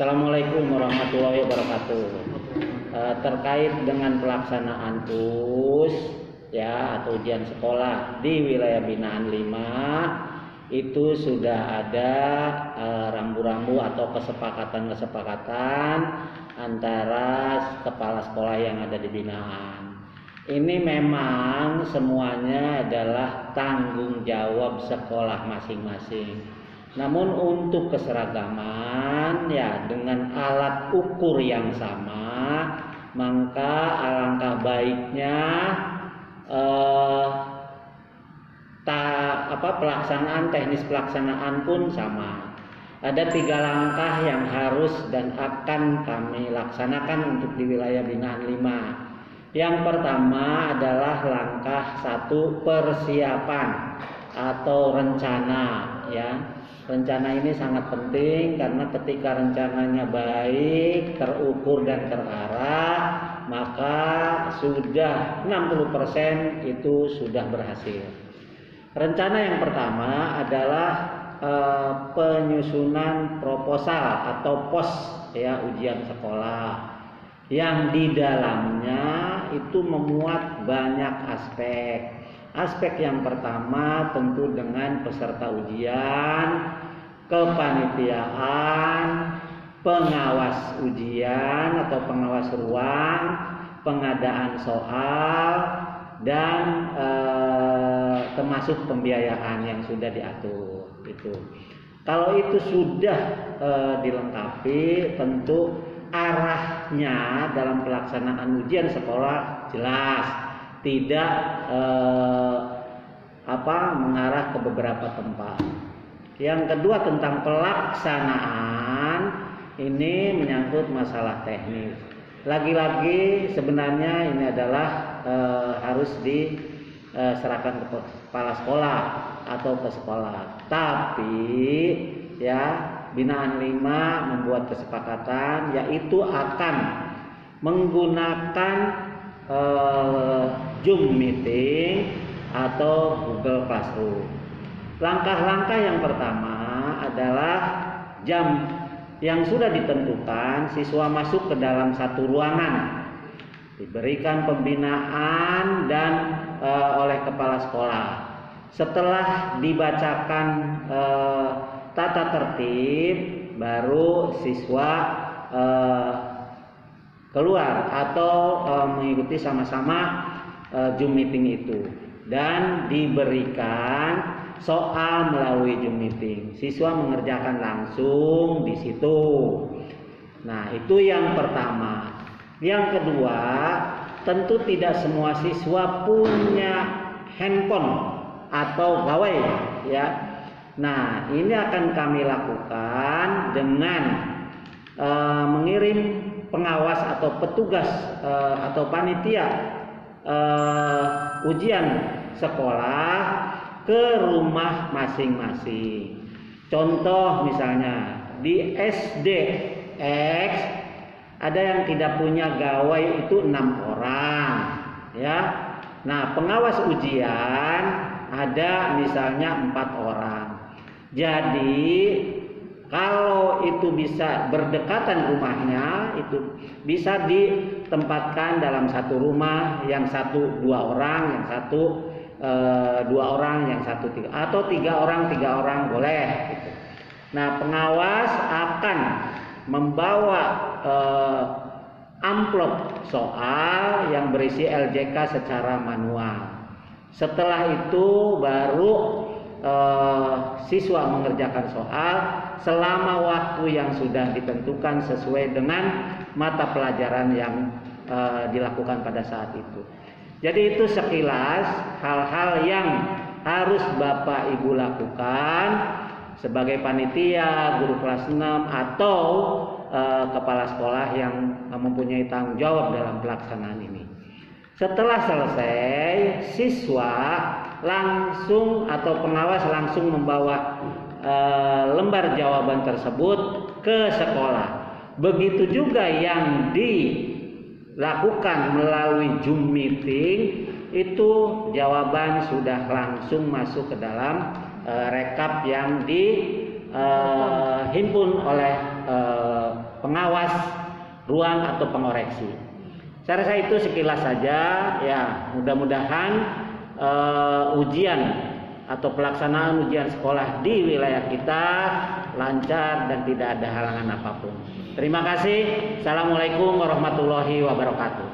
Assalamualaikum warahmatullahi wabarakatuh. Terkait dengan pelaksanaan TUS ya atau ujian sekolah di wilayah binaan 5 itu sudah ada rambu-rambu atau kesepakatan antara kepala sekolah yang ada di binaan. Ini memang semuanya adalah tanggung jawab sekolah masing-masing. Namun untuk keseragaman ya dengan alat ukur yang sama, maka alangkah baiknya pelaksanaan teknis pelaksanaan pun sama. Ada 3 langkah yang harus dan akan kami laksanakan untuk di wilayah binaan 5. Yang pertama adalah langkah 1 persiapan atau rencana ya. Rencana ini sangat penting karena ketika rencananya baik, terukur dan terarah, maka sudah 60% itu sudah berhasil. Rencana yang pertama adalah penyusunan proposal atau pos ya ujian sekolah yang di dalamnya itu memuat banyak aspek. Aspek yang pertama tentu dengan peserta ujian, kepanitiaan, pengawas ujian atau pengawas ruang, pengadaan soal, dan termasuk pembiayaan yang sudah diatur. Itu. Kalau itu sudah dilengkapi, tentu arahnya dalam pelaksanaan ujian sekolah jelas. Tidak mengarah ke beberapa tempat. Yang kedua tentang pelaksanaan ini menyangkut masalah teknis. Lagi-lagi sebenarnya ini adalah harus diserahkan ke kepala sekolah atau ke sekolah. Tapi ya binaan 5 membuat kesepakatan yaitu akan menggunakan Zoom meeting atau Google Classroom. Langkah-langkah yang pertama adalah jam yang sudah ditentukan, siswa masuk ke dalam satu ruangan, diberikan pembinaan dan oleh kepala sekolah. Setelah dibacakan tata tertib, baru siswa keluar atau mengikuti sama-sama Zoom meeting itu dan diberikan soal melalui Zoom meeting. Siswa mengerjakan langsung di situ. Nah, itu yang pertama. Yang kedua, tentu tidak semua siswa punya handphone atau gawai ya. Nah, ini akan kami lakukan dengan mengirim pengawas atau petugas atau panitia ujian sekolah ke rumah masing-masing. Contoh misalnya di SD X ada yang tidak punya gawai itu 6 orang ya. Nah, pengawas ujian ada misalnya 4 orang. Jadi kalau itu bisa berdekatan rumahnya, itu bisa ditempatkan dalam satu rumah, yang satu 2 orang, yang satu 2 orang, yang satu 3, atau 3 orang boleh. Gitu. Nah, pengawas akan membawa amplop soal yang berisi LJK secara manual. Setelah itu baru siswa mengerjakan soal selama waktu yang sudah ditentukan sesuai dengan mata pelajaran yang dilakukan pada saat itu. Jadi itu sekilas hal-hal yang harus Bapak Ibu lakukan sebagai panitia, guru kelas 6 atau kepala sekolah yang mempunyai tanggung jawab dalam pelaksanaan ini. Setelah selesai, siswa langsung atau pengawas langsung membawa lembar jawaban tersebut ke sekolah. Begitu juga yang dilakukan melalui Zoom meeting, itu jawaban sudah langsung masuk ke dalam rekap yang dihimpun oleh pengawas ruang atau pengoreksi. Saya rasa itu sekilas saja ya. Mudah-mudahan ujian atau pelaksanaan ujian sekolah di wilayah kita lancar dan tidak ada halangan apapun. Terima kasih. Assalamualaikum warahmatullahi wabarakatuh.